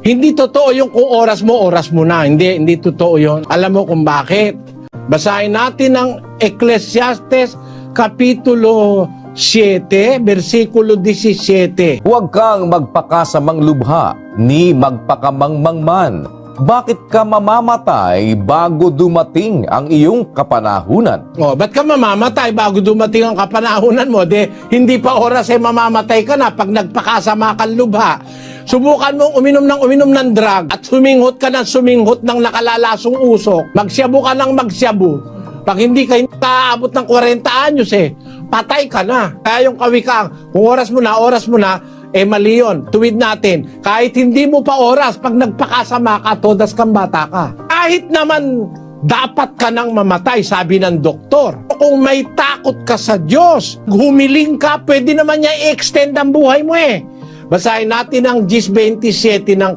Hindi totoo yung kung oras mo na. Hindi totoo yun. Alam mo kung bakit? Basahin natin ang Ecclesiastes Kapitulo 7, versikulo 17. Huwag kang magpakasamang lubha, ni magpakamangmangman. Bakit ka mamamatay bago dumating ang iyong kapanahunan? Ba't ka mamamatay bago dumating ang kapanahunan mo? Hindi pa oras mamamatay ka na pag nagpakasama kang lubha. Subukan mong uminom ng drug at suminghot ka ng nakalalasong usok. Magsyabu ka ng magsyabu. Pag hindi ka aabot ng 40 anyos patay ka na. Kaya yung kawikang, kung oras mo na, mali yun. Tuwid natin. Kahit hindi mo pa oras, pag nagpakasama ka, todas kang bata ka. Kahit naman dapat ka nang mamatay, sabi ng doktor. Kung may takot ka sa Diyos, humiling ka, pwede naman niya i-extend ang buhay mo Basahin natin ang 10:27 ng